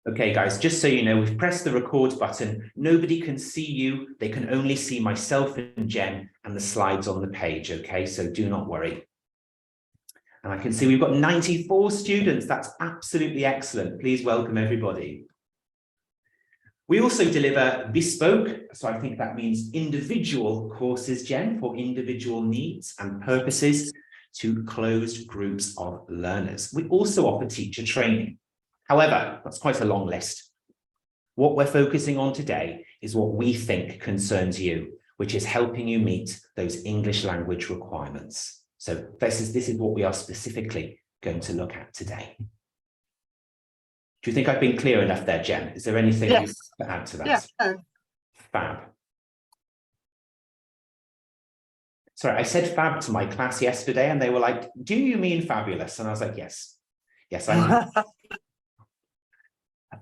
Okay, guys, just so you know, we've pressed the record button. Nobody can see you. They can only see myself and Jen and the slides on the page, okay? So do not worry. And I can see we've got 94 students. That's absolutely excellent. Please welcome everybody. We also deliver bespoke, so I think that means individual courses, Jen, for individual needs and purposes to closed groups of learners. We also offer teacher training. However, that's quite a long list. What we're focusing on today is what we think concerns you, which is helping you meet those English language requirements. So this is what we are specifically going to look at today. Do you think I've been clear enough there, Jen? Is there anything you want to add to that? Yes. No. Fab. Sorry, I said fab to my class yesterday and they were like, do you mean fabulous? And I was like, yes. Yes, I mean.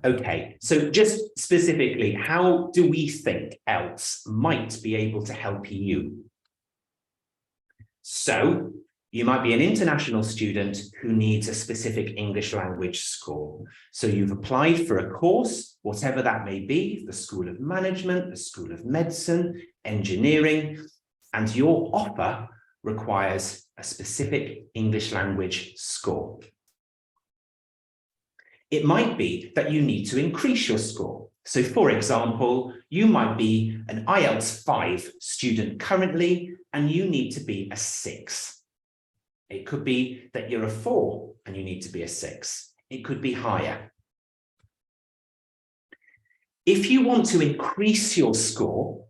Okay, so just specifically, how do we think ELTS might be able to help you? So you might be an international student who needs a specific English language score. So you've applied for a course, whatever that may be, the School of Management, the School of Medicine, Engineering, and your offer requires a specific English language score. It might be that you need to increase your score. So for example, you might be an IELTS 5 student currently, and you need to be a 6. It could be that you're a 4 and you need to be a 6. It could be higher. If you want to increase your score,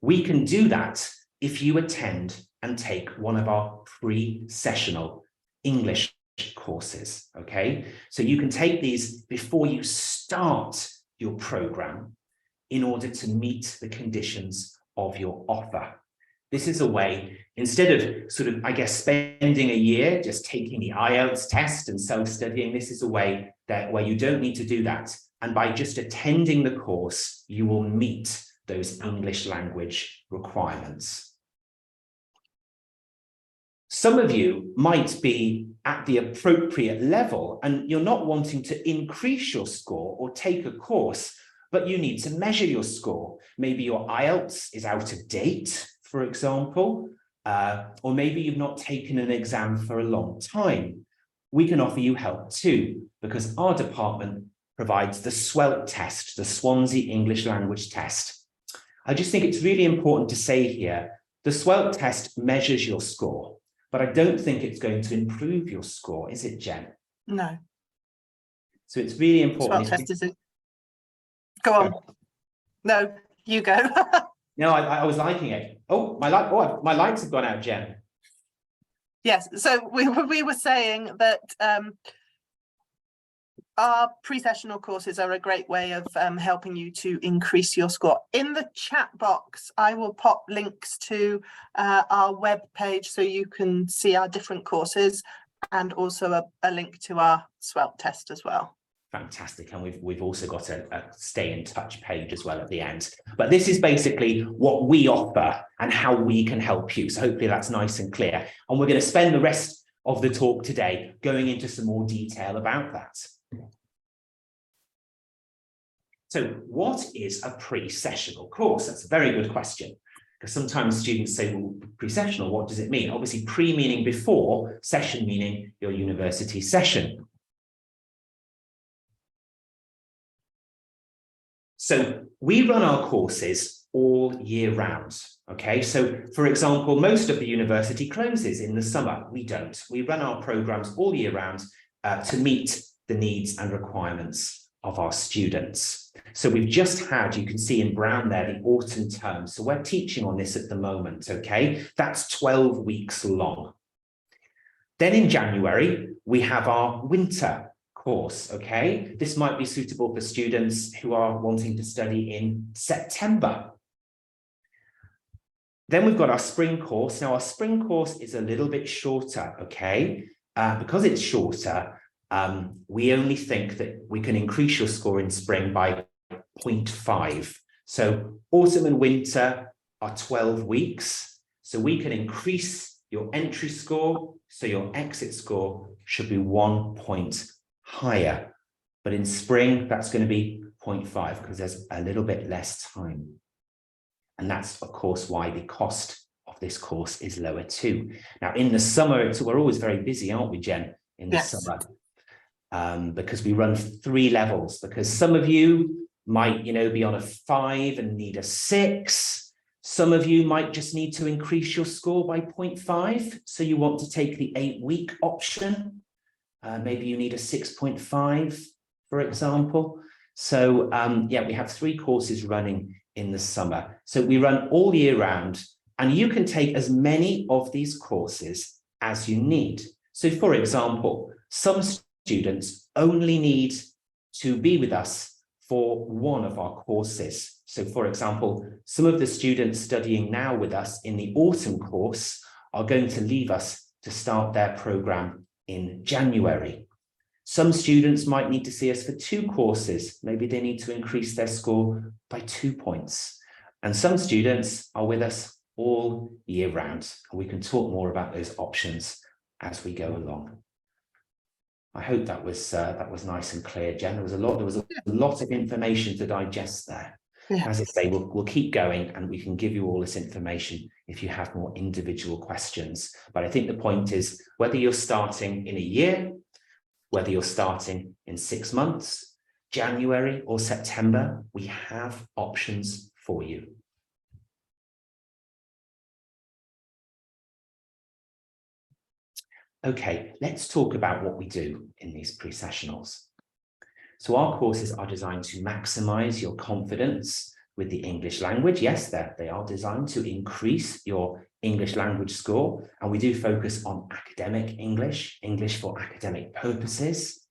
we can do that if you attend and take one of our pre-sessional English courses, okay? So you can take these before you start your program in order to meet the conditions of your offer. This is a way, instead of sort of, I guess, spending a year just taking the IELTS test and self-studying, this is a way that where you don't need to do that. And by just attending the course, you will meet those English language requirements. Some of you might be at the appropriate level and you're not wanting to increase your score or take a course, but you need to measure your score. Maybe your IELTS is out of date, for example, or maybe you've not taken an exam for a long time. We can offer you help too, because our department provides the SWELT test, the Swansea English Language Test. I just think it's really important to say here, the SWELT test measures your score. But I don't think it's going to improve your score, is it, Jen? No. So it's really important. SWELT test, is it? Go on. No, you go. No, I was liking it. Oh, my lights have gone out, Jen. Yes, so we were saying that our pre-sessional courses are a great way of helping you to increase your score. In the chat box, I will pop links to our web page so you can see our different courses, and also a link to our SWELT test as well. Fantastic. And we've also got a stay in touch page as well at the end. But this is basically what we offer and how we can help you. So hopefully that's nice and clear. And we're going to spend the rest of the talk today going into some more detail about that. So what is a pre-sessional course? That's a very good question, because sometimes students say, well, pre-sessional, what does it mean? Obviously, pre meaning before, session meaning your university session. So we run our courses all year round, okay? So for example, most of the university closes in the summer. We don't. We run our programs all year round to meet the needs and requirements of our students. So we've just had, you can see in brown there, the autumn term. So we're teaching on this at the moment, okay? That's 12 weeks long. Then in January, we have our winter course, okay? This might be suitable for students who are wanting to study in September. Then we've got our spring course. Now our spring course is a little bit shorter, okay? Because it's shorter, we only think that we can increase your score in spring by 0.5. So autumn and winter are 12 weeks. So we can increase your entry score, so your exit score should be 1 point higher But in spring, that's going to be 0.5 because there's a little bit less time. And that's, of course, why the cost of this course is lower too. Now, in the summer, we're always very busy, aren't we, Jen, in the summer? Because we run 3 levels, because some of you might, be on a 5 and need a 6. Some of you might just need to increase your score by 0.5. So you want to take the 8-week option. Maybe you need a 6.5, for example. So yeah, we have 3 courses running in the summer. So we run all year round, and you can take as many of these courses as you need. So for example, some students only need to be with us for one of our courses. So for example, some of the students studying now with us in the autumn course are going to leave us to start their program in January. Some students might need to see us for 2 courses. Maybe they need to increase their score by 2 points. And some students are with us all year round. And we can talk more about those options as we go along. I hope that was nice and clear, Jen. There was a lot of information to digest there. Yeah. As I say, we'll keep going, and we can give you all this information if you have more individual questions. But I think the point is, whether you're starting in a year, whether you're starting in 6 months, January or September, we have options for you. Okay, let's talk about what we do in these pre-sessionals. So our courses are designed to maximize your confidence with the English language. Yes, they are designed to increase your English language score, and we do focus on academic English, English for academic purposes.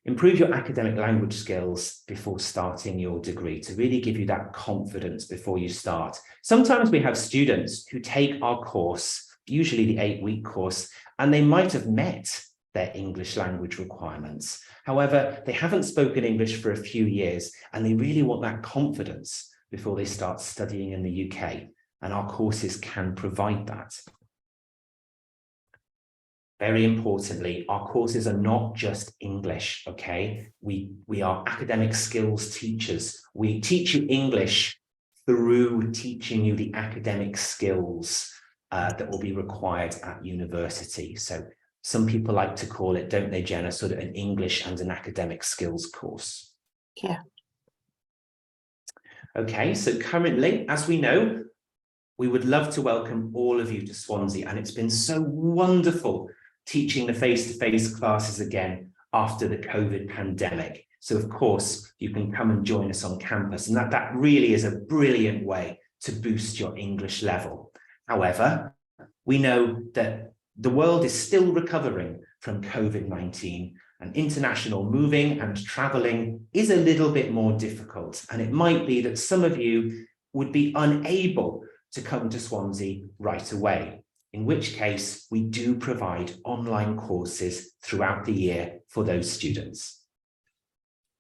Improve your academic language skills before starting your degree, to really give you that confidence before you start. Sometimes we have students who take our course, usually the 8-week course, and they might have met their English language requirements. However, they haven't spoken English for a few years, and they really want that confidence before they start studying in the UK, and our courses can provide that. Very importantly, our courses are not just English, okay? We are academic skills teachers. We teach you English through teaching you the academic skills that will be required at university. So some people like to call it, don't they, Jenna, sort of an English and an academic skills course. Yeah. Okay, so currently, as we know, we would love to welcome all of you to Swansea, and it's been so wonderful teaching the face-to-face classes again after the COVID pandemic. So of course, you can come and join us on campus, and that really is a brilliant way to boost your English level. However, we know that the world is still recovering from COVID-19, and international moving and traveling is a little bit more difficult. And it might be that some of you would be unable to come to Swansea right away, in which case we do provide online courses throughout the year for those students.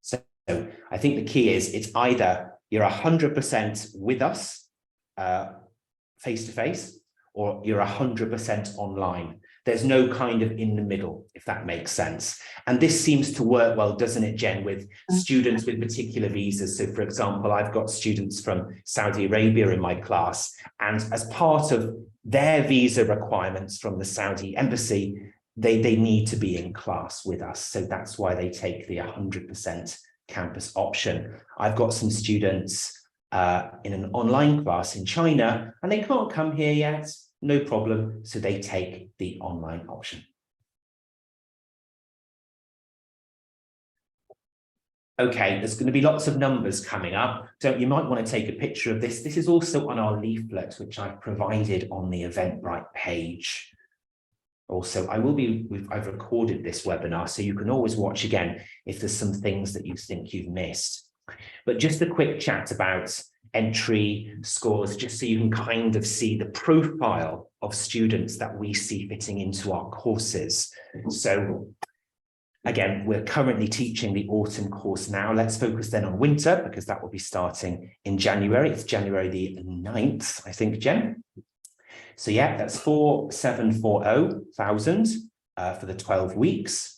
So I think the key is it's either you're 100% with us face-to-face, or you're 100% online. There's no kind of in the middle, if that makes sense. And this seems to work well, doesn't it, Jen, with students with particular visas. So for example, I've got students from Saudi Arabia in my class, and as part of their visa requirements from the Saudi embassy, they need to be in class with us. So that's why they take the 100% campus option. I've got some students in an online class in China, and they can't come here yet, no problem, so they take the online option. Okay, there's going to be lots of numbers coming up, so you might want to take a picture of this. This is also on our leaflet, which I've provided on the Eventbrite page. Also, I've recorded this webinar, so you can always watch again if there's some things that you think you've missed. But just a quick chat about entry scores, just so you can kind of see the profile of students that we see fitting into our courses. So again, we're currently teaching the autumn course now. Let's focus then on winter, because that will be starting in January. It's January the 9th, I think, Jen. So yeah, that's 4740,000 for the 12 weeks.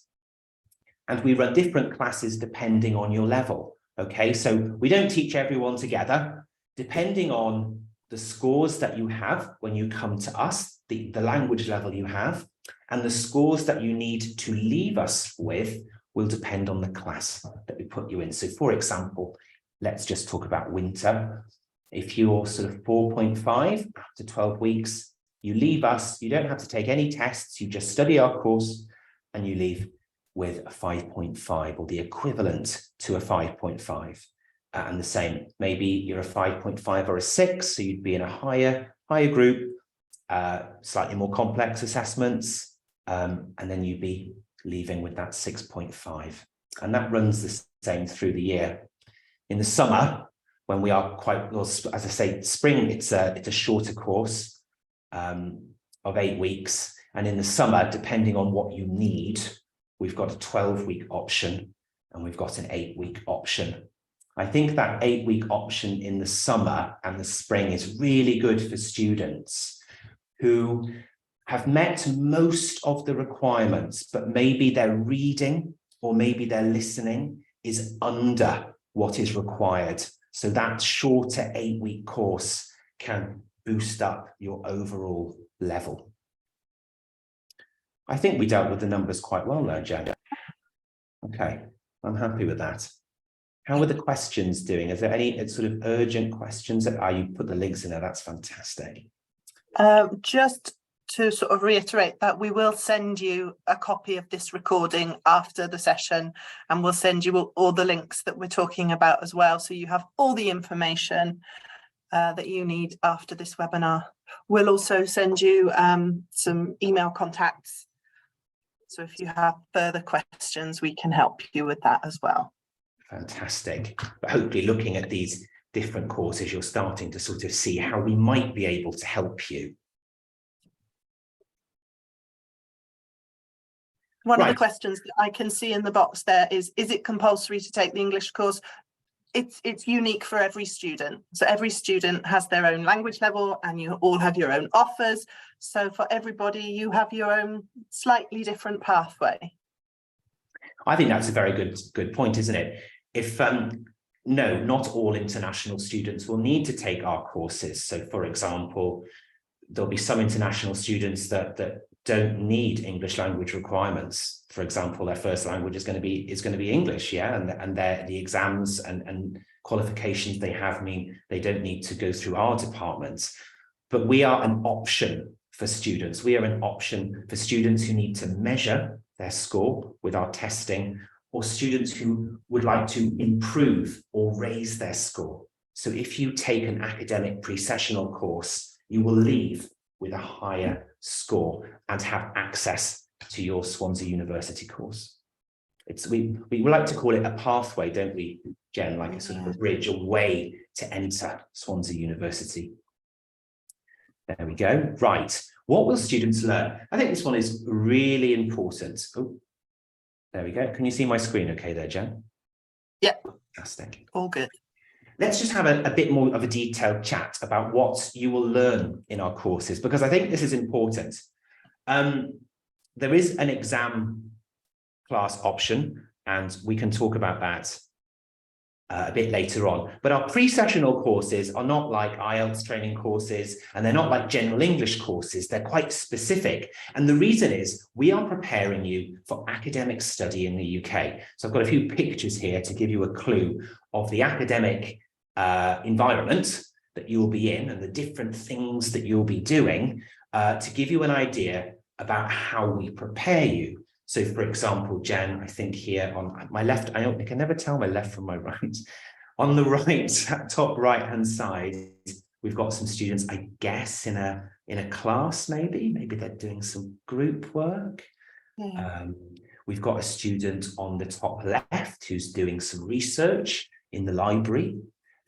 And we run different classes depending on your level. Okay, so we don't teach everyone together. Depending on the scores that you have when you come to us, the language level you have, and the scores that you need to leave us with will depend on the class that we put you in. So for example, let's just talk about winter. If you're sort of 4.5 after 12 weeks, you leave us, you don't have to take any tests, you just study our course and you leave with a 5.5 or the equivalent to a 5.5. And the same, maybe you're a 5.5 or a 6, so you'd be in a higher group, slightly more complex assessments, and then you'd be leaving with that 6.5. And that runs the same through the year. In the summer, when we are quite, well, as I say, spring, it's a shorter course of 8 weeks. And in the summer, depending on what you need, we've got a 12-week option and we've got an 8-week option. I think that 8-week option in the summer and the spring is really good for students who have met most of the requirements, but maybe their reading or maybe their listening is under what is required. So that shorter 8-week course can boost up your overall level. I think we dealt with the numbers quite well there, Jen. Okay, I'm happy with that. How are the questions doing? Is there any sort of urgent questions? You put the links in there, that's fantastic. Just to sort of reiterate that we will send you a copy of this recording after the session, and we'll send you all the links that we're talking about as well, so you have all the information that you need after this webinar. We'll also send you some email contacts, so if you have further questions we can help you with that as well. Fantastic. But hopefully looking at these different courses, you're starting to sort of see how we might be able to help you. One of the questions that I can see in the box there is it compulsory to take the English course? It's unique for every student. So every student has their own language level and you all have your own offers. So for everybody, you have your own slightly different pathway. I think that's a very good point, isn't it? If no, not all international students will need to take our courses. So for example, there'll be some international students that don't need English language requirements. For example, their first language is going to be English, yeah, and the exams and qualifications they have mean they don't need to go through our departments. But we are an option for students. We are an option for students who need to measure their score with our testing, or students who would like to improve or raise their score. So if you take an academic pre-sessional course, you will leave with a higher score and have access to your Swansea University course. We like to call it a pathway, don't we, Jen? Like a sort of a bridge, a way to enter Swansea University. There we go. Right. What will students learn? I think this one is really important. Oh, there we go. Can you see my screen okay there, Jen? Yep. Fantastic. All good. Let's just have a bit more of a detailed chat about what you will learn in our courses, because I think this is important. There is an exam class option, and we can talk about that a bit later on. But our pre-sessional courses are not like IELTS training courses, and they're not like general English courses. They're quite specific. And the reason is we are preparing you for academic study in the UK. So I've got a few pictures here to give you a clue of the academic environment that you'll be in and the different things that you'll be doing to give you an idea about how we prepare you. So for example, Jen, I think here on my left, I can never tell my left from my right. On the right, top right-hand side, we've got some students, I guess, in a class, maybe they're doing some group work. Yeah. We've got a student on the top left who's doing some research in the library.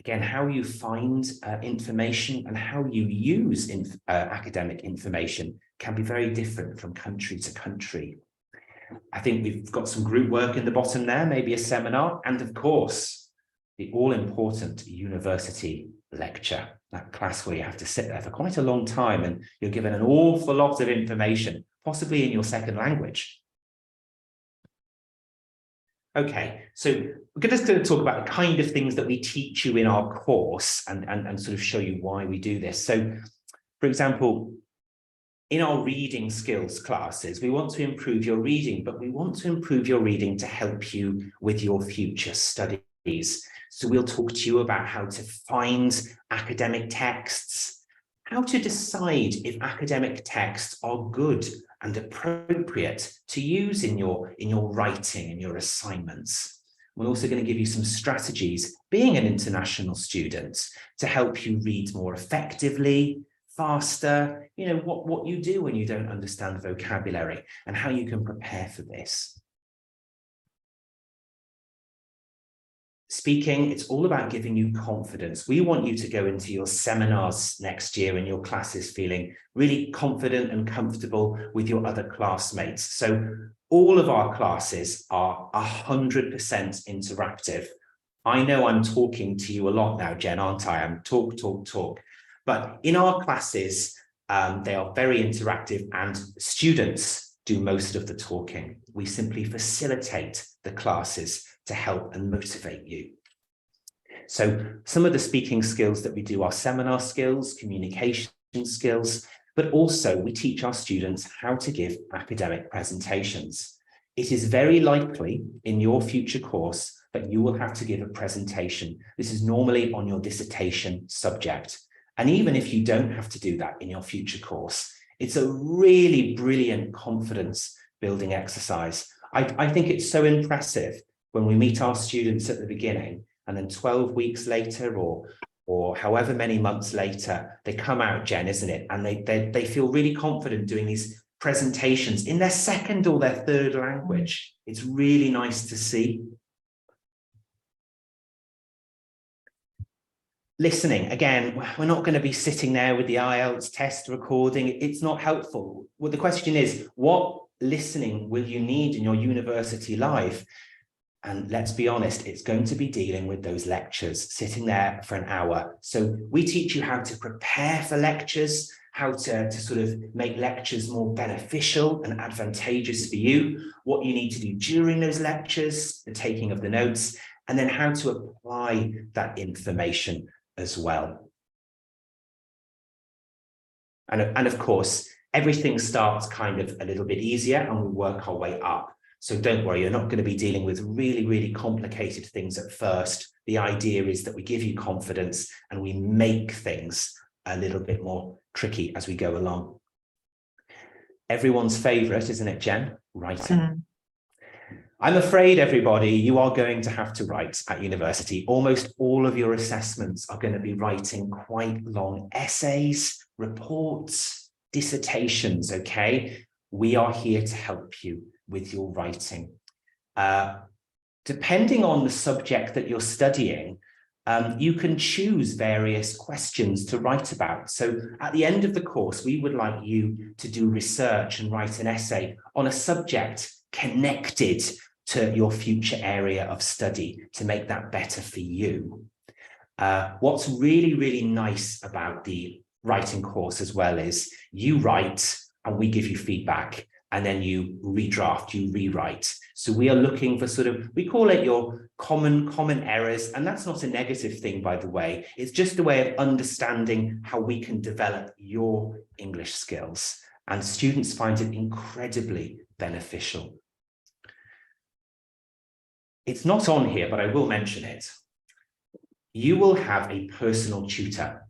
Again, how you find information and how you use academic information can be very different from country to country. I think we've got some group work in the bottom there, maybe a seminar, and of course, the all-important university lecture, that class where you have to sit there for quite a long time and you're given an awful lot of information, possibly in your second language. Okay, so we're just going to talk about the kind of things that we teach you in our course and sort of show you why we do this. So, for example, in our reading skills classes, we want to improve your reading, but we want to improve your reading to help you with your future studies. So we'll talk to you about how to find academic texts, how to decide if academic texts are good and appropriate to use in your writing and your assignments. We're also going to give you some strategies, being an international student, to help you read more effectively, faster, you know, what you do when you don't understand vocabulary and how you can prepare for this. Speaking, it's all about giving you confidence. We want you to go into your seminars next year and your classes feeling really confident and comfortable with your other classmates. So all of our classes are 100% interactive. I know I'm talking to you a lot now, Jen, aren't I? I'm talk. But in our classes, they are very interactive and students do most of the talking. We simply facilitate the classes to help and motivate you. So some of the speaking skills that we do are seminar skills, communication skills, but also we teach our students how to give academic presentations. It is very likely in your future course that you will have to give a presentation. This is normally on your dissertation subject. And even if you don't have to do that in your future course, it's a really brilliant confidence building exercise. I think it's so impressive when we meet our students at the beginning and then 12 weeks later or however many months later, they come out, Jen, isn't it? And they feel really confident doing these presentations in their second or their third language. It's really nice to see. Listening, again, we're not going to be sitting there with the IELTS test recording. It's not helpful. Well, the question is, what listening will you need in your university life? And let's be honest, it's going to be dealing with those lectures, sitting there for an hour. So we teach you how to prepare for lectures, how to sort of make lectures more beneficial and advantageous for you, what you need to do during those lectures, the taking of the notes, and then how to apply that information as well. And of course, everything starts kind of a little bit easier and we work our way up. So don't worry, you're not going to be dealing with really, really complicated things at first. The idea is that we give you confidence and we make things a little bit more tricky as we go along. Everyone's favorite, isn't it, Jen? Writing. Mm-hmm. I'm afraid, everybody, you are going to have to write at university. Almost all of your assessments are going to be writing quite long essays, reports, dissertations, okay? We are here to help you with your writing. Depending on the subject that you're studying, you can choose various questions to write about. So at the end of the course, we would like you to do research and write an essay on a subject connected to your future area of study to make that better for you. What's really, really nice about the writing course as well is you write and we give you feedback and then you redraft, you rewrite. So we are looking for sort of, we call it your common errors. And that's not a negative thing, by the way. It's just a way of understanding how we can develop your English skills. And students find it incredibly beneficial. It's not on here, but I will mention it. You will have a personal tutor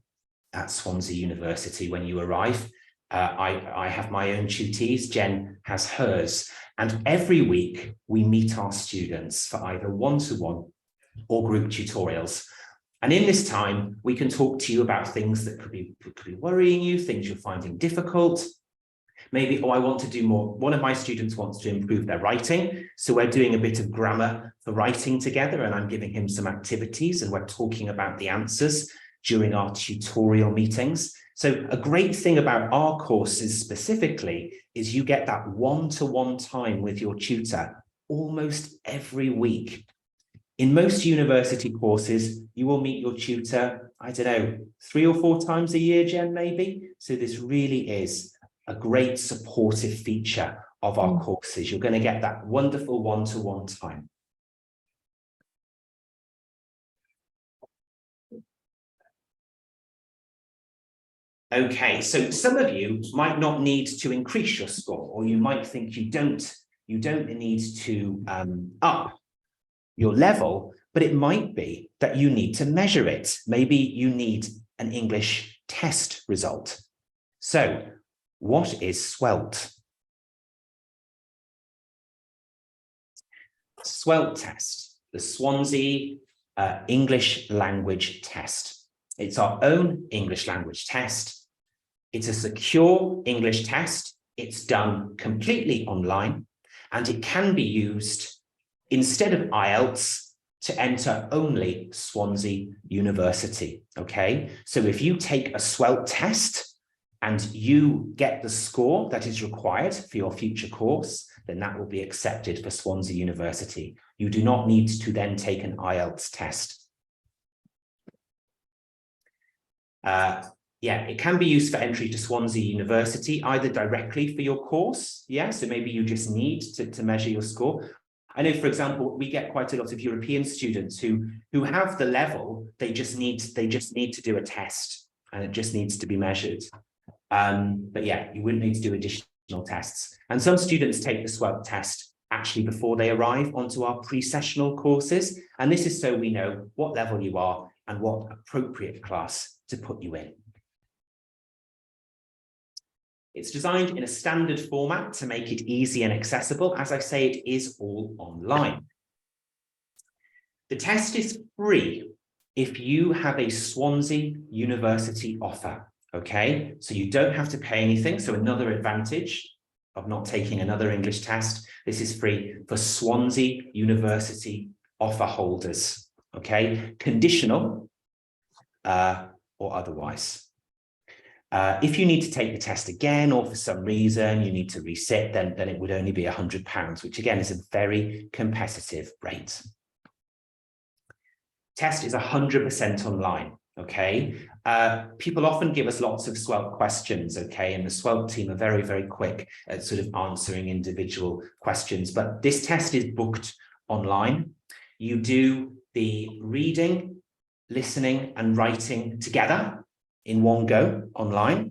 at Swansea University when you arrive. I have my own tutees, Jen has hers, and every week we meet our students for either one-to-one or group tutorials. And in this time, we can talk to you about things that could be worrying you, things you're finding difficult. Maybe, oh, I want to do more. One of my students wants to improve their writing. So we're doing a bit of grammar for writing together, and I'm giving him some activities, and we're talking about the answers during our tutorial meetings. So a great thing about our courses specifically is you get that one-to-one time with your tutor almost every week. In most university courses, you will meet your tutor, I don't know, 3 or 4 times a year, Jen, maybe. So this really is a great supportive feature of our courses. You're going to get that wonderful one-to-one time. Okay, so some of you might not need to increase your score, or you might think you don't need to up your level, but it might be that you need to measure it. Maybe you need an English test result. So what is SWELT? SWELT test, the Swansea English language test. It's our own English language test. It's a secure English test. It's done completely online, and it can be used instead of IELTS to enter only Swansea University, okay? So if you take a SWELT test and you get the score that is required for your future course, then that will be accepted for Swansea University. You do not need to then take an IELTS test. Yeah, it can be used for entry to Swansea University, either directly for your course. Yeah, so maybe you just need to measure your score. I know, for example, we get quite a lot of European students who have the level, they just need to do a test, and it just needs to be measured. But yeah, you wouldn't need to do additional tests. And some students take the SWELT test actually before they arrive onto our pre-sessional courses. And this is so we know what level you are and what appropriate class to put you in. It's designed in a standard format to make it easy and accessible. As I say, it is all online. The test is free if you have a Swansea University offer, okay? So you don't have to pay anything. So another advantage of not taking another English test, this is free for Swansea University offer holders, okay? Conditional or otherwise. If you need to take the test again, or for some reason you need to resit, then it would only be £100, which again is a very competitive rate. Test is 100% online, okay? People often give us lots of SWELT questions, okay? And the SWELT team are very, very quick at sort of answering individual questions, but this test is booked online. You do the reading, listening, and writing together in one go online,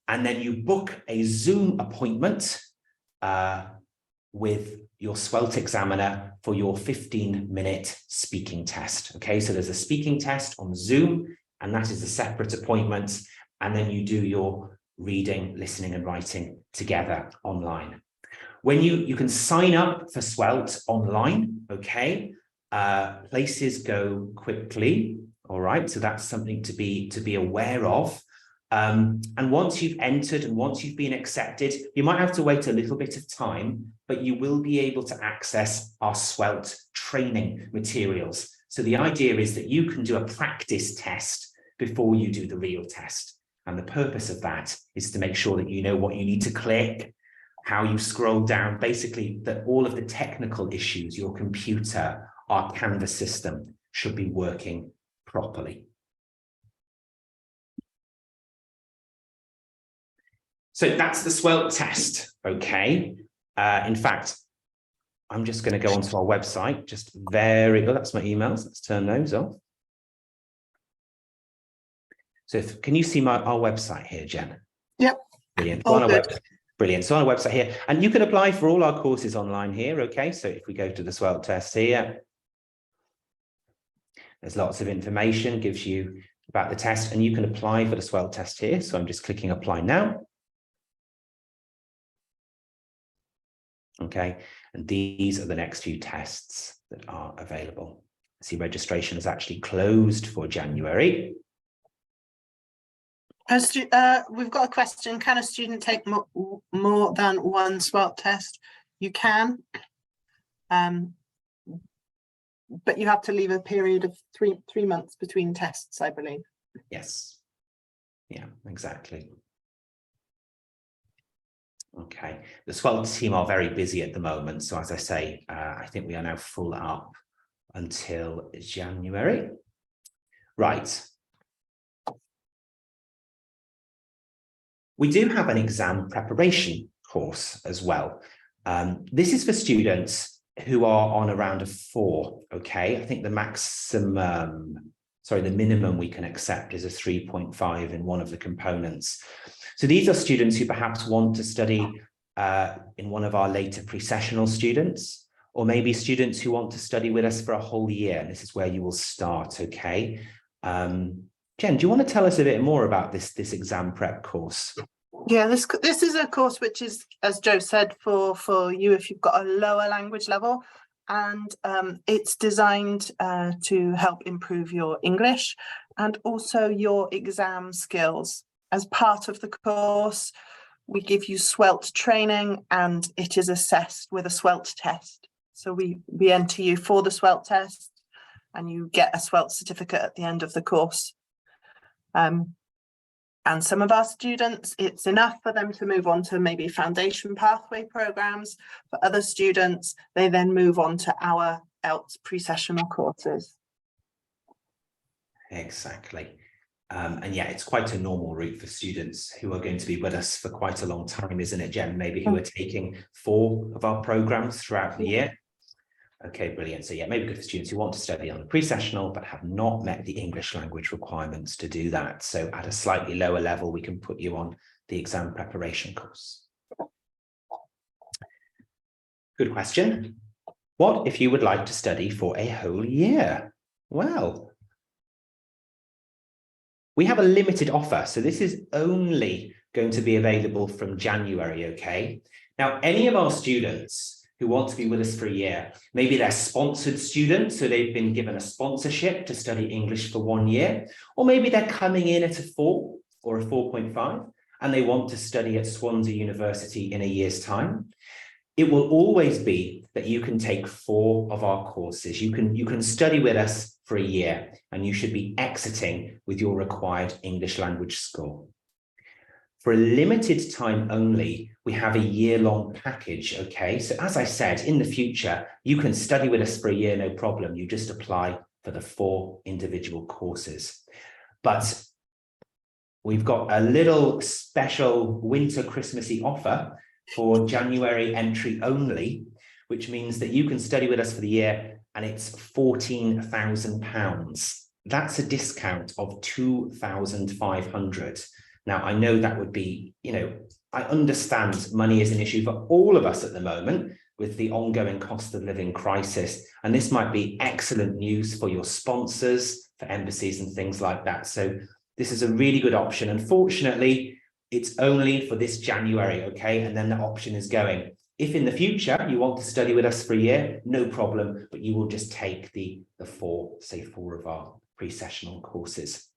and then you book a Zoom appointment with your SWELT examiner for your 15-minute speaking test. Okay, so there's a speaking test on Zoom, and that is a separate appointment, and then you do your reading, listening, and writing together online. When you can sign up for SWELT online, okay, places go quickly. All right, so that's something to be aware of. And once you've entered and once you've been accepted, you might have to wait a little bit of time, but you will be able to access our SWELT training materials. So the idea is that you can do a practice test before you do the real test. And the purpose of that is to make sure that you know what you need to click, how you scroll down, basically that all of the technical issues, your computer, our Canvas system should be working properly. So that's the SWELT test, okay? In fact, I'm just going to go onto our website, that's my emails, let's turn those off. So can you see our website here, Jen? Yep. Brilliant. So on our website, brilliant. So on our website here, and you can apply for all our courses online here, okay? So if we go to the SWELT test here, there's lots of information, gives you about the test, and you can apply for the SWELT test here. So I'm just clicking apply now. Okay, and these are the next few tests that are available. See, registration is actually closed for January. We've got a question. Can a student take more than one SWELT test? You can. But you have to leave a period of three months between tests, I believe. Yes. Yeah, exactly. Okay. The SWELT team are very busy at the moment. So as I say, I think we are now full up until January. Right. We do have an exam preparation course as well. This is for students who are on around a 4, okay? I think the maximum the minimum we can accept is a 3.5 in one of the components. So these are students who perhaps want to study in one of our later pre-sessional students, or maybe students who want to study with us for a whole year. And this is where you will start, okay? Jen, do you want to tell us a bit more about this exam prep course? Yeah, this is a course which is, as Joe said, for you if you've got a lower language level, and it's designed to help improve your English and also your exam skills. As part of the course, we give you SWELT training, and it is assessed with a SWELT test. So we enter you for the SWELT test, and you get a SWELT certificate at the end of the course. And some of our students, it's enough for them to move on to maybe foundation pathway programs. For other students, they then move on to our ELTS pre-sessional courses. Exactly. And yeah, it's quite a normal route for students who are going to be with us for quite a long time, isn't it, Jen? Maybe who are taking 4 of our programs throughout the year. Okay, brilliant. So yeah, maybe good for students who want to study on the pre-sessional but have not met the English language requirements to do that. So at a slightly lower level, we can put you on the exam preparation course. Good question. What if you would like to study for a whole year? Well, we have a limited offer. So this is only going to be available from January, okay? Now, any of our students who want to be with us for a year, maybe they're sponsored students, so they've been given a sponsorship to study English for 1 year, or maybe they're coming in at a 4 or a 4.5, and they want to study at Swansea University in a year's time. It will always be that you can take 4 of our courses. You can study with us for a year, and you should be exiting with your required English language score. For a limited time only, we have a year-long package, okay? So as I said, in the future, you can study with us for a year, no problem. You just apply for the 4 individual courses. But we've got a little special winter Christmassy offer for January entry only, which means that you can study with us for the year, and it's £14,000. That's a discount of 2,500. Now, I know that would be, I understand money is an issue for all of us at the moment with the ongoing cost of living crisis. And this might be excellent news for your sponsors, for embassies and things like that. So this is a really good option. Unfortunately, it's only for this January, okay? And then the option is going. If in the future you want to study with us for a year, no problem, but you will just take the 4 of our pre-sessional courses.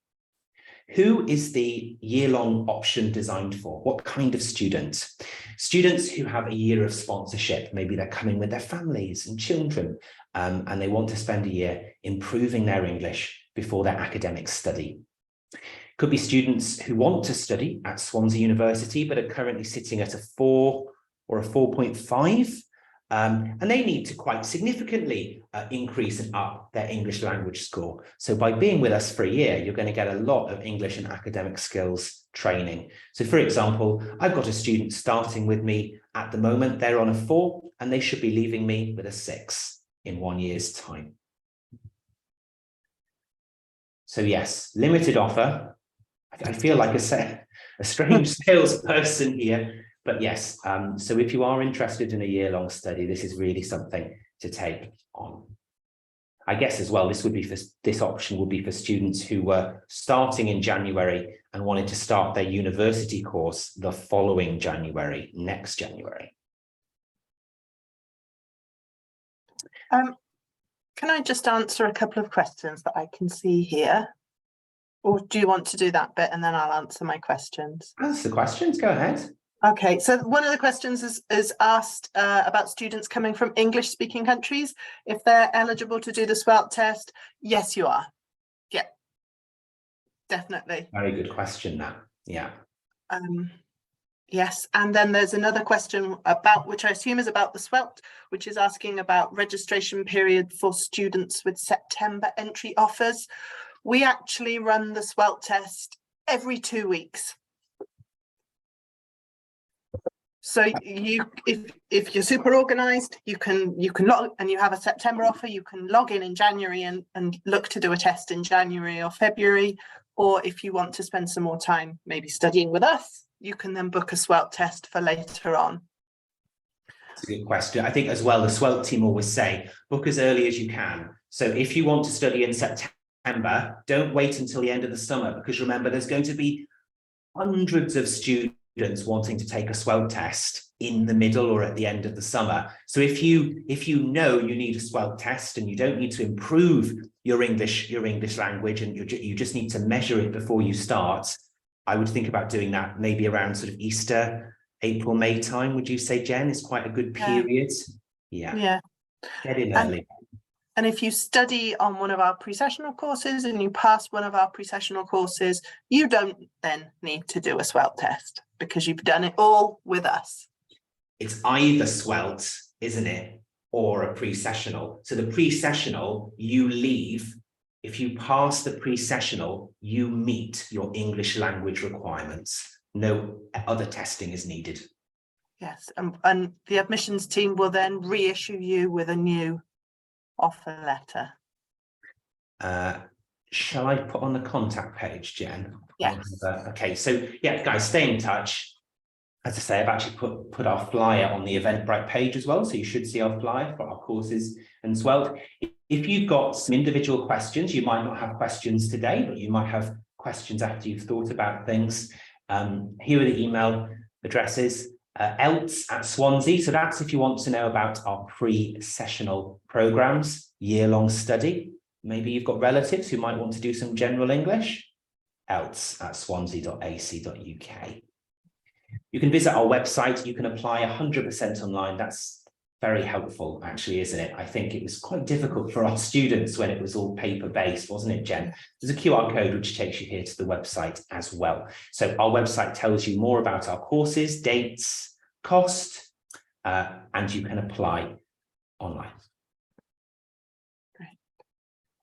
Who is the year-long option designed for? What kind of students? Students who have a year of sponsorship. Maybe they're coming with their families and children, and they want to spend a year improving their English before their academic study. Could be students who want to study at Swansea University, but are currently sitting at a 4 or a 4.5. And they need to quite significantly increase and up their English language score. So by being with us for a year, you're going to get a lot of English and academic skills training. So for example, I've got a student starting with me at the moment. They're on a 4, and they should be leaving me with a 6 in 1 year's time. So yes, limited offer. I feel like a strange salesperson here. But yes, so if you are interested in a year-long study, this is really something to take on. I guess as well, this option would be for students who were starting in January and wanted to start their university course the following January, next January. Can I just answer a couple of questions that I can see here? Or do you want to do that bit and then I'll answer my questions? Answer the questions, go ahead. Okay, so one of the questions is asked about students coming from English-speaking countries. If they're eligible to do the SWELT test, yes, you are. Yeah, definitely. Very good question, that. Yeah. Yes, and then there's another question about, which I assume is about the SWELT, which is asking about registration period for students with September entry offers. We actually run the SWELT test every 2 weeks. So if you're super organized, you can log, and you have a September offer, you can log in January and look to do a test in January or February. Or if you want to spend some more time maybe studying with us, you can then book a SWELT test for later on. That's a good question. I think as well, the SWELT team always say, book as early as you can. So if you want to study in September, don't wait until the end of the summer, because remember, there's going to be hundreds of students wanting to take a SWELT test in the middle or at the end of the summer. So if you know you need a SWELT test and you don't need to improve your English language, and you just need to measure it before you start, I would think about doing that maybe around sort of Easter, April, May time. Would you say, Jen, is quite a good period? Yeah. Get in early. And if you study on one of our pre-sessional courses and you pass one of our pre-sessional courses, you don't then need to do a SWELT test because you've done it all with us. It's either SWELT, isn't it, or a pre-sessional. So the pre-sessional, you leave. If you pass the pre-sessional, you meet your English language requirements. No other testing is needed. Yes, and the admissions team will then reissue you with a new offer letter. Shall I put on the contact page, Jen? Yes. Okay, so yeah, guys, stay in touch. As I say, I've actually put our flyer on the Eventbrite page as well, so you should see our flyer for our courses and SWELT. If you've got some individual questions, you might not have questions today, but you might have questions after you've thought about things. Here are the email addresses. ELTS at Swansea. So that's if you want to know about our pre-sessional programs, year-long study. Maybe you've got relatives who might want to do some general English. ELTS at swansea.ac.uk. You can visit our website. You can apply 100% online. That's very helpful, actually, isn't it? I think it was quite difficult for our students when it was all paper-based, wasn't it, Jen? There's a QR code which takes you here to the website as well. So our website tells you more about our courses, dates, cost, and you can apply online. Great.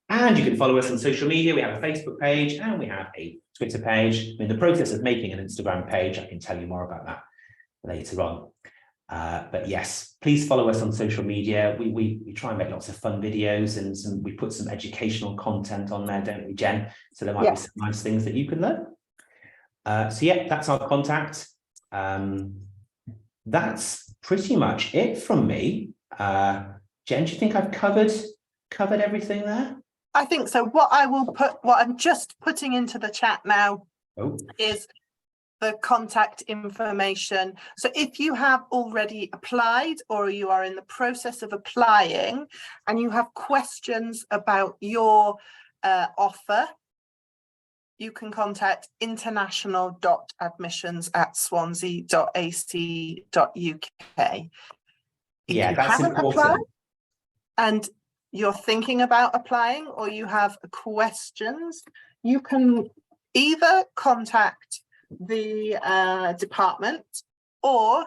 And you can follow us on social media. We have a Facebook page and we have a Twitter page. I'm in the process of making an Instagram page. I can tell you more about that later on. But yes, please follow us on social media. We try and make lots of fun videos, and we put some educational content on there, don't we, Jen? So there might be some nice things that you can learn. So yeah, that's our contact. That's pretty much it from me. Jen, do you think I've covered everything there? I think so. What I'm just putting into the chat now is the contact information. So if you have already applied or you are in the process of applying and you have questions about your offer, you can contact international.admissions@swansea.ac.uk. Yeah, that's important. And you're thinking about applying or you have questions, you can either contact the department, or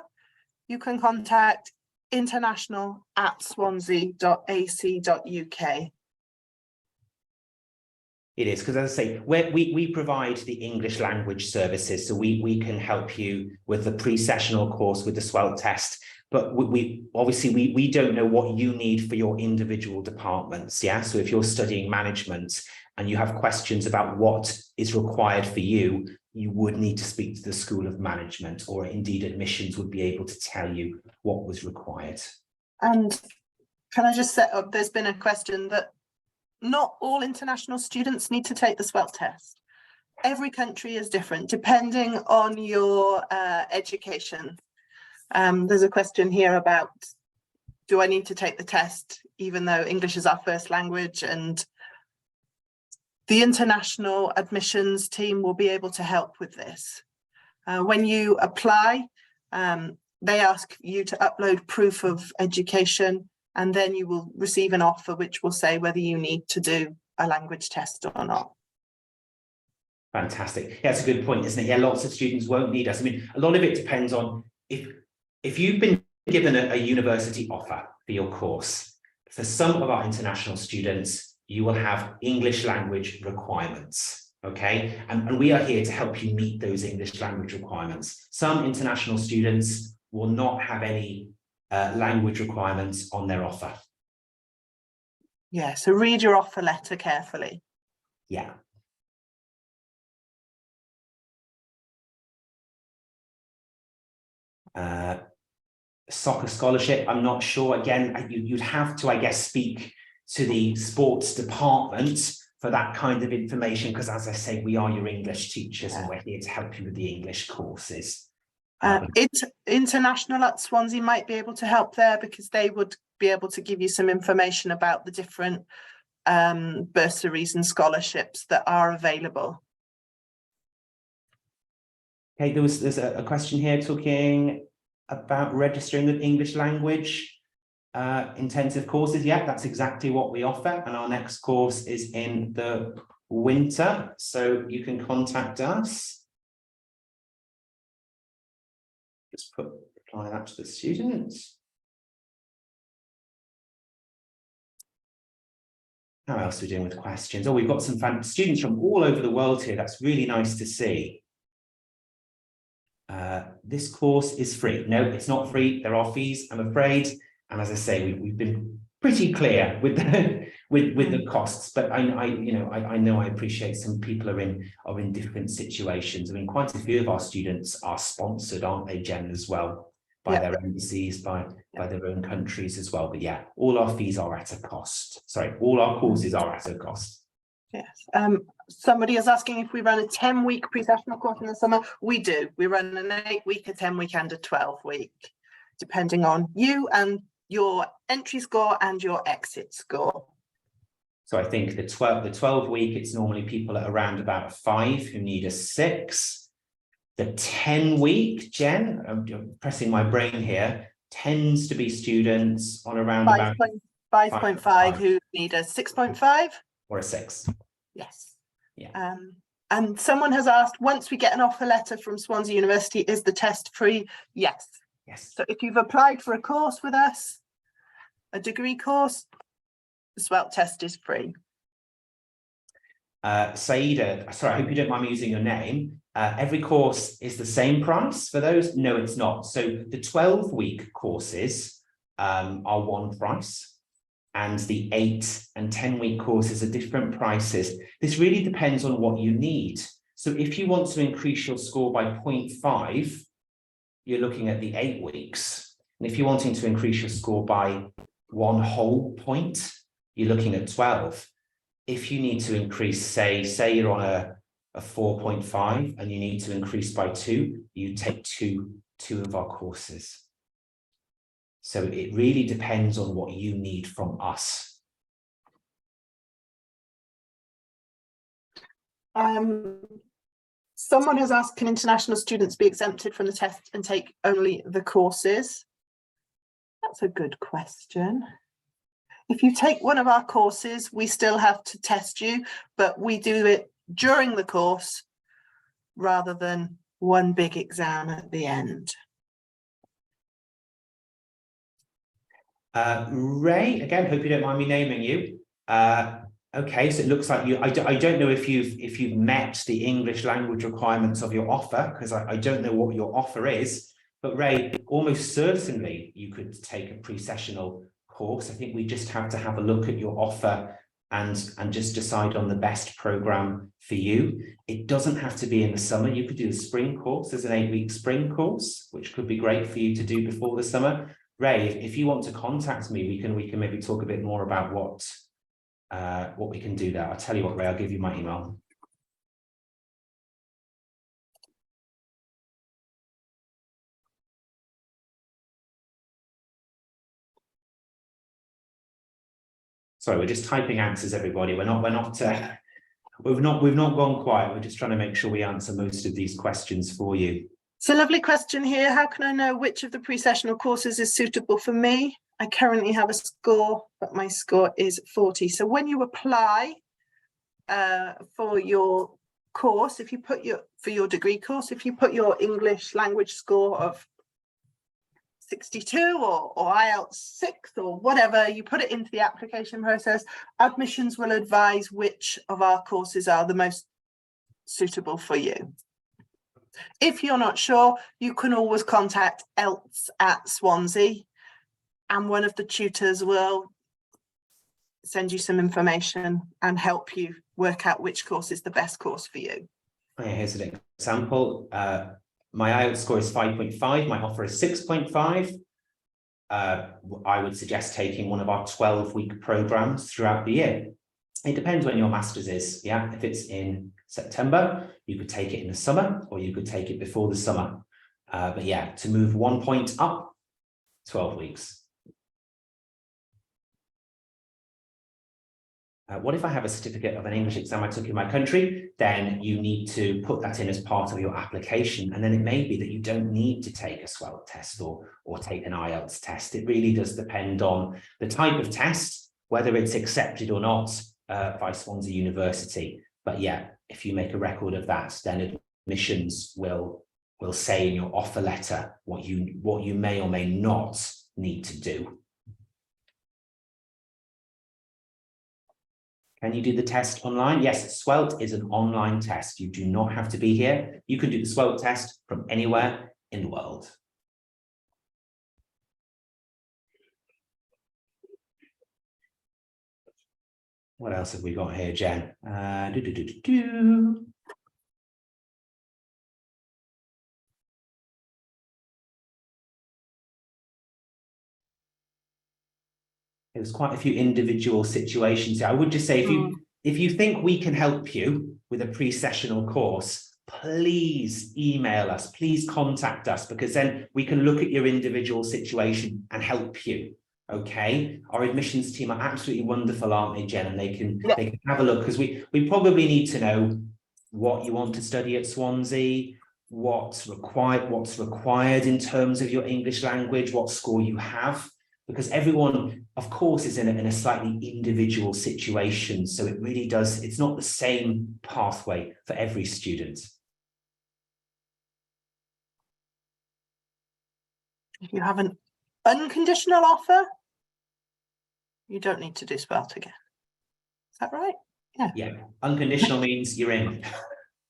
you can contact international@swansea.ac.uk. It is, because as I say, we provide the English language services, so we can help you with the pre-sessional course, with the SWELT test, but we obviously don't know what you need for your individual departments. Yeah, so if you're studying management and you have questions about what is required for you, you would need to speak to the School of Management, or indeed admissions would be able to tell you what was required. And can I just set up, there's been a question that not all international students need to take the SWELT test. Every country is different depending on your education. There's a question here about, do I need to take the test even though English is our first language? And the international admissions team will be able to help with this. When you apply, they ask you to upload proof of education, and then you will receive an offer which will say whether you need to do a language test or not. Fantastic. Yeah, that's a good point, isn't it? Yeah, lots of students won't need us. I mean, a lot of it depends on if you've been given a university offer for your course. For some of our international students, you will have English language requirements, okay? And we are here to help you meet those English language requirements. Some international students will not have any language requirements on their offer. Yeah, so read your offer letter carefully. Yeah. Soccer scholarship, I'm not sure. Again, you'd have to, I guess, speak to the sports department for that kind of information, because as I say, we are your English teachers and we're here to help you with the English courses. International at Swansea might be able to help there, because they would be able to give you some information about the different bursaries and scholarships that are available. Okay, there's a question here talking about registering with English language intensive courses. Yeah, that's exactly what we offer, and our next course is in the winter, so you can contact us. Just apply that to the students. How else are we doing with questions? Oh, we've got some students from all over the world here. That's really nice to see. This course is free. No, it's not free. There are fees, I'm afraid. And as I say, we've been pretty clear with the with the costs. But I know I appreciate some people are in different situations. I mean, quite a few of our students are sponsored, aren't they, Jen, as well, by their embassies, by their own countries as well. But yeah, all our fees are at a cost. Sorry, all our courses are at a cost. Yes. Somebody is asking if we run a 10-week pre-sessional course in the summer. We do. We run an 8-week, a 10-week and a 12-week, depending on you and your entry score and your exit score. So I think the 12-week, it's normally people at around about a 5 who need a 6. The 10-week, Jen, I'm pressing my brain here, tends to be students on around about 5.5 who need a 6.5 or a 6. Yes. Yeah. And someone has asked, once we get an offer letter from Swansea University, is the test free? Yes. Yes. So if you've applied for a course with us, a degree course, the SWELT test is free. Saida, sorry, I hope you don't mind me using your name. Every course is the same price for those? No, it's not. So the 12-week courses are one price, and the 8 and 10-week courses are different prices. This really depends on what you need. So if you want to increase your score by 0.5, you're looking at the 8 weeks. And if you're wanting to increase your score by 1 whole point, you're looking at 12. If you need to increase, say you're on a 4.5 and you need to increase by 2, you take two of our courses. So it really depends on what you need from us. Someone has asked, can international students be exempted from the test and take only the courses? That's a good question. If you take one of our courses, we still have to test you, but we do it during the course rather than one big exam at the end. Ray, again, hope you don't mind me naming you. Okay, so it looks like I don't know if you've met the English language requirements of your offer, because I don't know what your offer is, but Ray, almost certainly you could take a pre-sessional course. I think we just have to have a look at your offer and just decide on the best program for you. It doesn't have to be in the summer. You could do a spring course as an 8-week spring course, which could be great for you to do before the summer. Ray, if you want to contact me, we can maybe talk a bit more about what we can do there. I'll tell you what, Ray, I'll give you my email. Sorry, we're just typing answers, everybody. We've not gone quiet. We're just trying to make sure we answer most of these questions for you. It's a lovely question here. How can I know which of the pre-sessional courses is suitable for me? I currently have a score, but my score is 40. So when you apply for your course, if you put for your degree course, if you put your English language score of 62 or IELTS 6 or whatever, you put it into the application process, admissions will advise which of our courses are the most suitable for you. If you're not sure, you can always contact ELTS at Swansea, and one of the tutors will send you some information and help you work out which course is the best course for you. Here's an example. My IELTS score is 5.5. My offer is 6.5. I would suggest taking one of our 12-week programs throughout the year. It depends when your master's is. Yeah, if it's in September, you could take it in the summer, or you could take it before the summer. But yeah, to move 1 point up, 12 weeks. What if I have a certificate of an English exam I took in my country? Then you need to put that in as part of your application. And then it may be that you don't need to take a SWELT test or take an IELTS test. It really does depend on the type of test, whether it's accepted or not by Swansea University. But yeah, if you make a record of that, then admissions will say in your offer letter what you may or may not need to do. Can you do the test online? Yes, SWELT is an online test. You do not have to be here. You can do the SWELT test from anywhere in the world. What else have we got here, Jen? There's quite a few individual situations here. I would just say, if you think we can help you with a pre-sessional course, please email us, please contact us, because then we can look at your individual situation and help you. Okay, our admissions team are absolutely wonderful, aren't they, Jen? And they can have a look, because we probably need to know what you want to study at Swansea, what's required in terms of your English language, what score you have. Because everyone, of course, is in a slightly individual situation. So it really does, it's not the same pathway for every student. If you have an unconditional offer, you don't need to do SWELT again. Is that right? Yeah. Yeah, unconditional means you're in.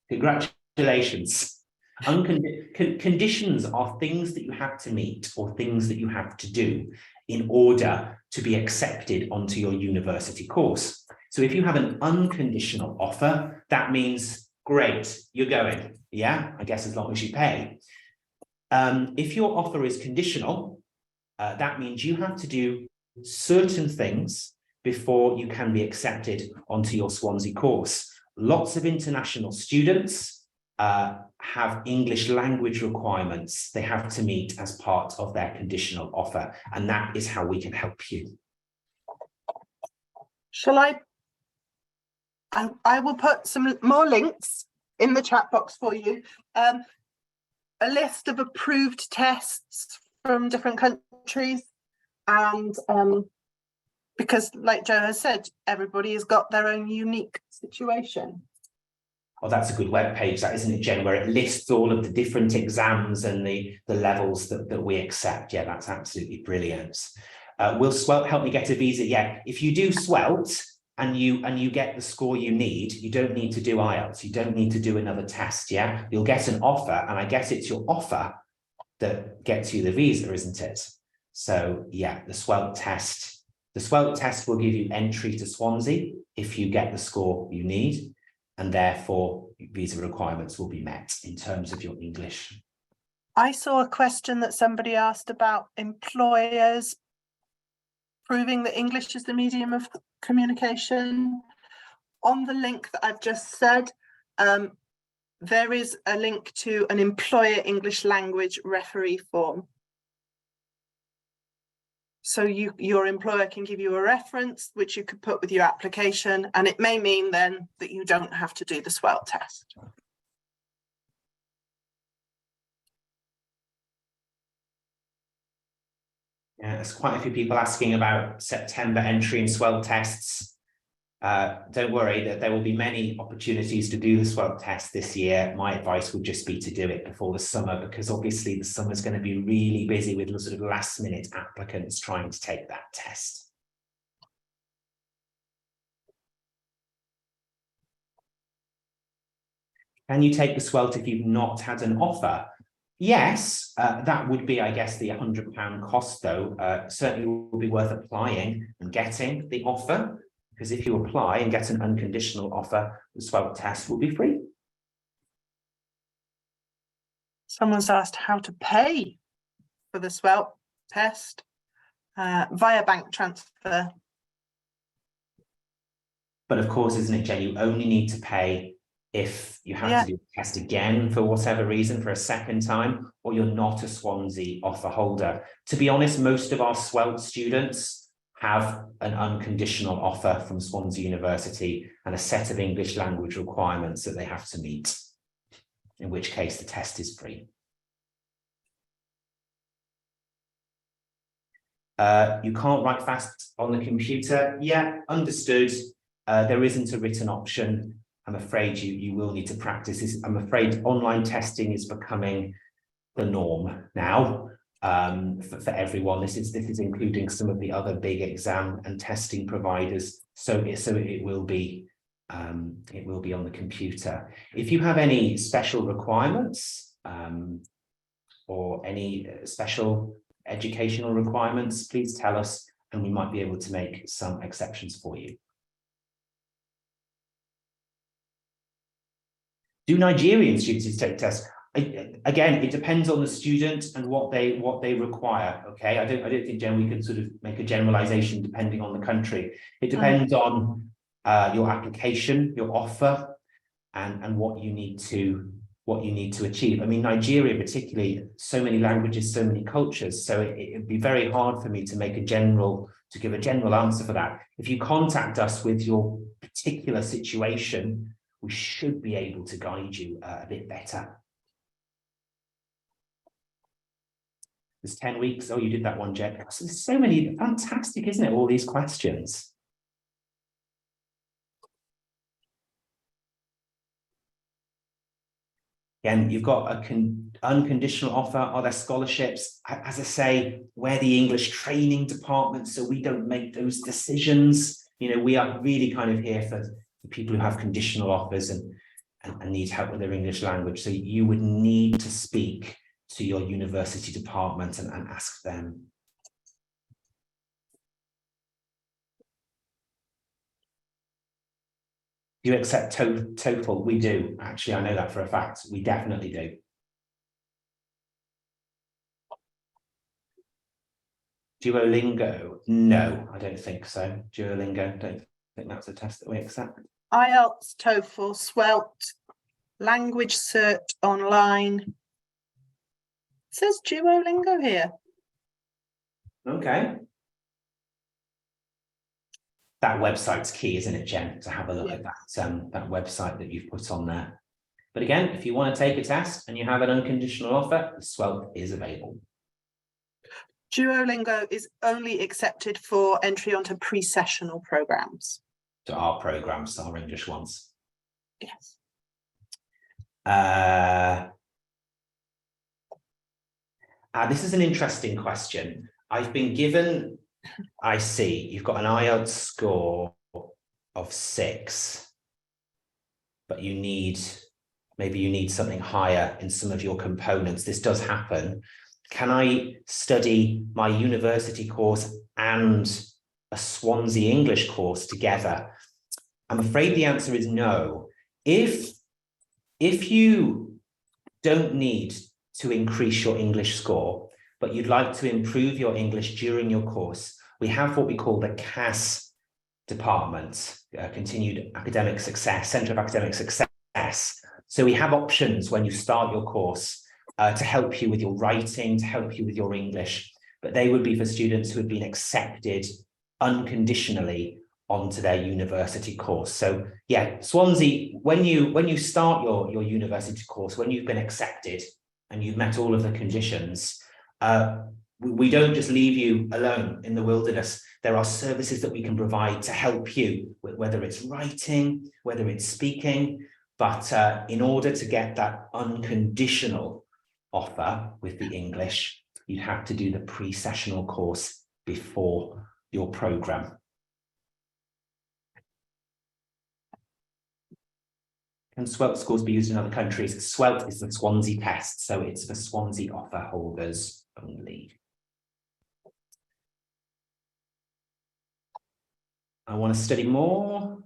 Congratulations. Conditions are things that you have to meet or things that you have to do in order to be accepted onto your university course. So if you have an unconditional offer, that means, great, you're going. Yeah, I guess as long as you pay. If your offer is conditional, that means you have to do certain things before you can be accepted onto your Swansea course. Lots of international students have English language requirements they have to meet as part of their conditional offer, and that is how we can help you. Shall I will put some more links in the chat box for you. A list of approved tests from different countries, and because, like Joe has said, everybody has got their own unique situation. Oh, that's a good web page, that, isn't it, Jen, where it lists all of the different exams and the levels that we accept. Yeah, that's absolutely brilliant. Will SWELT help me get a visa? Yeah, if you do SWELT and you get the score you need, you don't need to do IELTS. You don't need to do another test. Yeah, you'll get an offer, and I guess it's your offer that gets you the visa, isn't it? So yeah, the SWELT test will give you entry to Swansea if you get the score you need, and therefore visa requirements will be met in terms of your English. I saw a question that somebody asked about employers proving that English is the medium of communication. On the link that I've just said, there is a link to an employer English language referee form. So your employer can give you a reference, which you could put with your application, and it may mean then that you don't have to do the SWELT test. Yeah, there's quite a few people asking about September entry and SWELT tests. Don't worry, that there will be many opportunities to do the SWELT test this year. My advice would just be to do it before the summer, because obviously the summer is going to be really busy with sort of last minute applicants trying to take that test. Can you take the SWELT if you've not had an offer? Yes, that would be, I guess, the £100 cost, though. Certainly would be worth applying and getting the offer, because if you apply and get an unconditional offer, the SWELT test will be free. Someone's asked how to pay for the SWELT test via bank transfer. But of course, isn't it, Jen, you only need to pay if you have to do the test again for whatever reason, for a second time, or you're not a Swansea offer holder. To be honest, most of our SWELT students have an unconditional offer from Swansea University and a set of English language requirements that they have to meet, in which case the test is free. You can't write fast on the computer. Yeah, understood. There isn't a written option. I'm afraid you will need to practice this. I'm afraid online testing is becoming the norm now for everyone. This is including some of the other big exam and testing providers. So it will be on the computer. If you have any special requirements or any special educational requirements, please tell us, and we might be able to make some exceptions for you. Do Nigerian students take tests? Again, it depends on the student and what they require. Okay, I don't think, Jen, we can sort of make a generalization depending on the country. It depends on your application, your offer, and what you need to achieve. I mean, Nigeria particularly, so many languages, so many cultures. So it'd be very hard for me to give a general answer for that. If you contact us with your particular situation, we should be able to guide you a bit better. There's 10 weeks. Oh, you did that one, Jen. So there's so many, fantastic, isn't it? All these questions. Again, you've got an unconditional offer. Are there scholarships? As I say, we're the English training department, so we don't make those decisions. You know, we are really kind of here for the people who have conditional offers and need help with their English language. So you would need to speak to your university department and ask them. Do you accept TOEFL? We do. Actually, I know that for a fact. We definitely do. Duolingo? No, I don't think so. Duolingo, don't think that's a test that we accept. IELTS, TOEFL, SWELT, language cert online. It says Duolingo here. Okay. That website's key, isn't it, Jen? To have a look at that website that you've put on there. But again, if you want to take a test and you have an unconditional offer, the SWELT is available. Duolingo is only accepted for entry onto pre-sessional programs. To our programs, our English ones. Yes. This is an interesting question. I've been given, I see, you've got an IELTS score of 6, but maybe you need something higher in some of your components. This does happen. Can I study my university course and a Swansea English course together? I'm afraid the answer is no. If you don't need to increase your English score, but you'd like to improve your English during your course, we have what we call the CAS department, Continued Academic Success, Centre of Academic Success. So we have options when you start your course to help you with your writing, to help you with your English, but they would be for students who have been accepted unconditionally onto their university course. So yeah, Swansea, when you start your university course, when you've been accepted and you've met all of the conditions, we don't just leave you alone in the wilderness. There are services that we can provide to help you, whether it's writing, whether it's speaking, but in order to get that unconditional offer with the English, you'd have to do the pre-sessional course before your program. Can SWELT scores be used in other countries? SWELT is the Swansea test, so it's for Swansea offer holders only. I want to study more.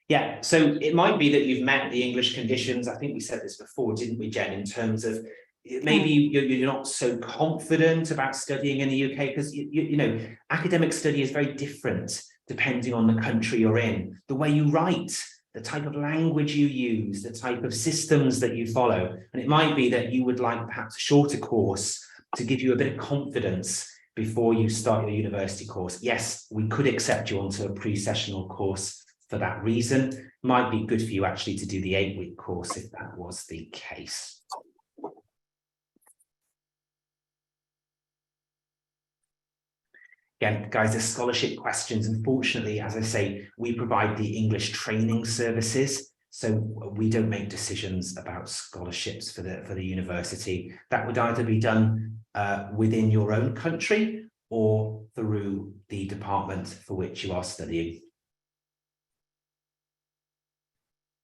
Yeah, so it might be that you've met the English conditions. I think we said this before, didn't we, Jen, in terms of maybe you're not so confident about studying in the UK because, you know, academic study is very different depending on the country you're in. The way you write, the type of language you use, the type of systems that you follow. And it might be that you would like perhaps a shorter course to give you a bit of confidence before you start your university course. Yes, we could accept you onto a pre-sessional course for that reason. Might be good for you actually to do the 8-week course if that was the case. Again, guys, the scholarship questions, unfortunately, as I say, we provide the English training services, so we don't make decisions about scholarships for the university. That would either be done within your own country or through the department for which you are studying.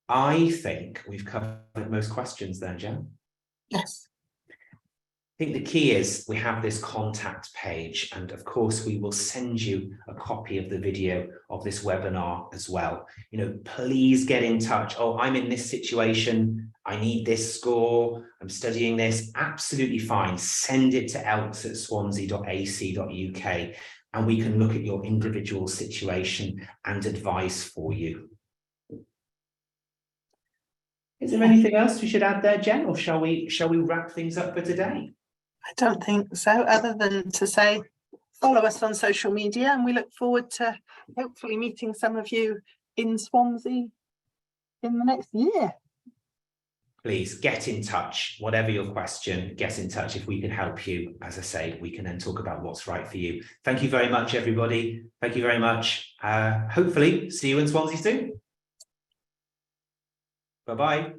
I think we've covered most questions there, Jen. Yes. I think the key is we have this contact page, and of course we will send you a copy of the video of this webinar as well. You know, please get in touch. Oh, I'm in this situation. I need this score. I'm studying this. Absolutely fine. Send it to elts@swansea.ac.uk and we can look at your individual situation and advise for you. Is there anything else we should add there, Jen, or shall we wrap things up for today? I don't think so, other than to say follow us on social media, and we look forward to hopefully meeting some of you in Swansea in the next year. Please get in touch. Whatever your question, get in touch. If we can help you, as I say, we can then talk about what's right for you. Thank you very much, everybody. Thank you very much. Hopefully see you in Swansea soon. Bye-bye.